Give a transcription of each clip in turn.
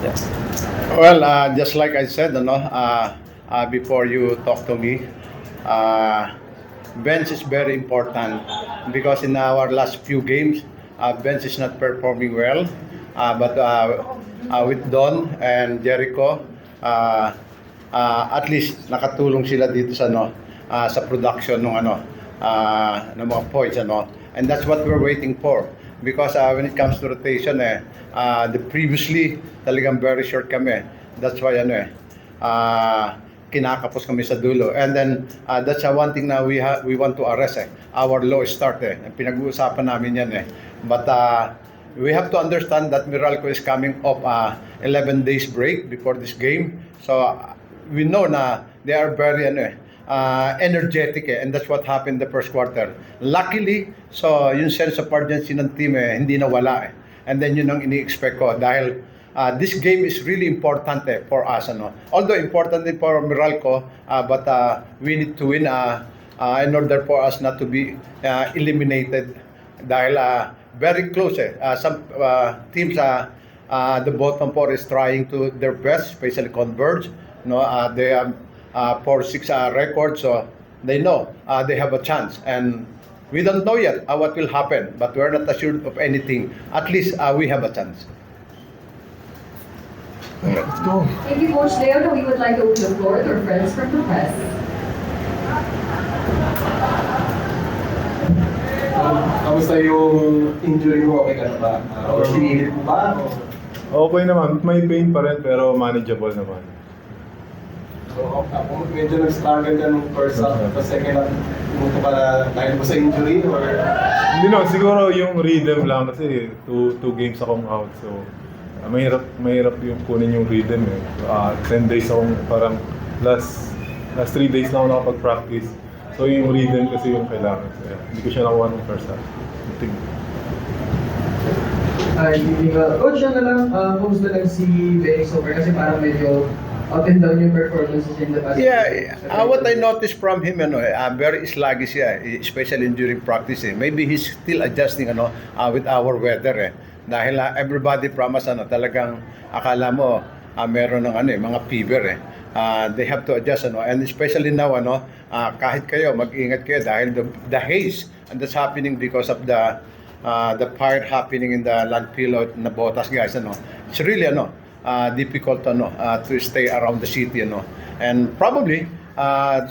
Yes. Well, just like I said, before you talk to me, uh, bench is very important because in our last few games, bench is not performing well. But with Don and Jericho, uh, at least nakatulong sila dito sa sa production ng mga points and that's what we're waiting for because when it comes to rotation the previously talagang very short kami, that's why kinakapos kami sa dulo and then that's one thing na we want to arrest our low start pinag-uusapan namin yan but we have to understand that Meralco is coming off 11 days break before this game. So we know na they are very energetic and that's what happened the first quarter. Luckily, so yung sense of urgency ng team hindi nawala And then yun ang ini-expect ko dahil this game is really important for us. Although important din for Meralco, but we need to win in order for us not to be eliminated dahil very close some teams the bottom four is trying to their best, especially Converge. They have 4-6 record, so they know they have a chance. And we don't know yet what will happen, but we're not assured of anything. At least we have a chance. Let's go. Thank you, Coach Leo. Now we would like to open the floor to our friends from the press. Kamusta yung injury mo? Okay ka na ba? Or pinilit mo ba? Okay naman, may pain pa rin pero manageable naman. So, kung medyo nag-struggle ka nung first half, tapos second half, pumunta ka na dahil mo sa injury? Or... Hindi no, siguro yung rhythm lang kasi two games akong out. So, mahirap yung kunin yung rhythm 10 days akong parang last 3 days na ako nakapag-practice. So yung rhythm kasi yung kailangan. So, hindi ko siya nakuha nung first half. Coach, kumusta lang si Benny Sober kasi parang medyo up and down yung performances in the past. Yeah, what I noticed from him, very sluggish siya, especially during practice. Maybe he's still adjusting with our weather. Dahil everybody from us, talagang akala mo meron ng mga fever. They have to adjust, and especially now, kahit kayo, mag-ingat kayo dahil the haze, and that's happening because of the fire happening in the landfill na Botas, guys. It's really difficult to stay around the city, and probably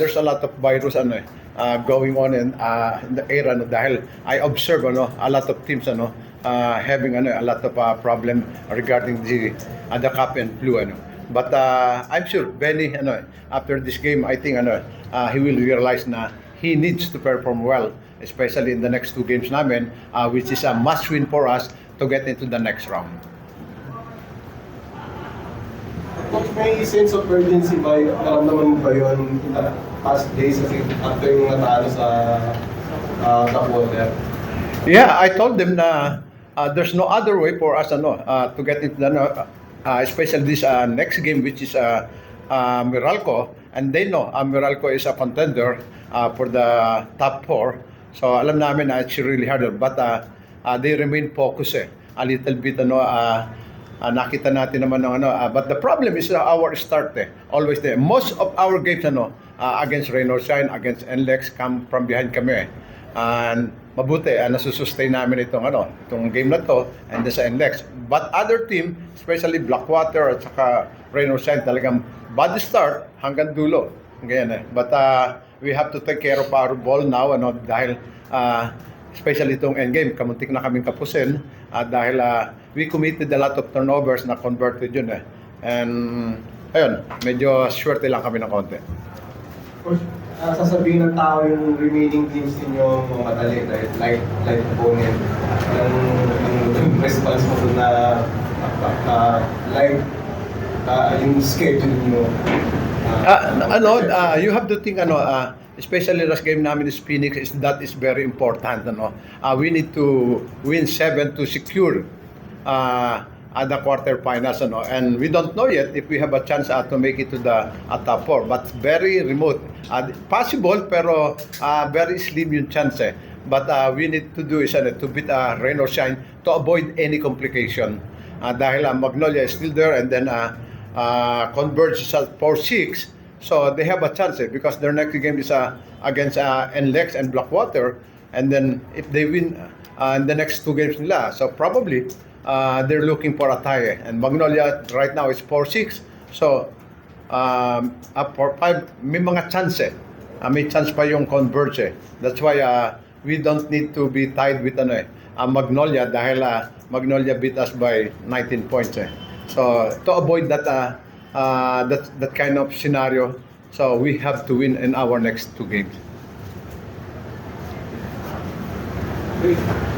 there's a lot of virus going on in the area dahil I observe a lot of teams having a lot of problem regarding the cough and flu. But I'm sure Benny after this game I think he will realize na he needs to perform well, especially in the next 2 games namin, which is a must win for us to get into the next round. Coach, may sense of urgency ba? Naramdaman mo ba yun in the past days after yung natalo sa Blackwater? Yeah, I told them na there's no other way for us to get into the especially this next game, which is Meralco, and they know Meralco is a contender for the top 4. So alam namin na it's really harder, but they remain focused a little bit nakita natin naman ng but the problem is our start always there. Most of our games against Reynolds Shine, against NLEX come from behind kami. And mabuti nasusustain namin itong game na to and sa NLEX. But other team, especially Blackwater at saka Reynolds Shine, talagang bad start hanggang dulo. Ganyan But we have to take care of our ball now dahil especially itong endgame, kamuntik na kaming kapusin dahil we committed a lot of turnovers na converted yun And ayun, medyo swerte lang kami ng konti. Coach, sasabihin ng tao yung remaining teams ninyo mga madali, like opponent, yung response mo na yung schedule nyo. You have to think especially last game namin is Phoenix, that is very important. We need to win 7 to secure the quarterfinals, and we don't know yet if we have a chance to make it to the top 4, but very remote. Possible, pero very slim yung chance. But we need to do is to beat rain or shine to avoid any complication. dahil Magnolia is still there and then Converge is at 4-6. So they have a chance because their next game is against NLEX and Blackwater. And then if they win in the next 2 games nila, so probably they're looking for a tie. And Magnolia right now is 4-6. So up for 5, may mga chance may chance pa yung Converge. That's why we don't need to be tied with Magnolia dahil Magnolia beat us by 19 points. So to avoid that that kind of scenario, so we have to win in our next 2 games. Great.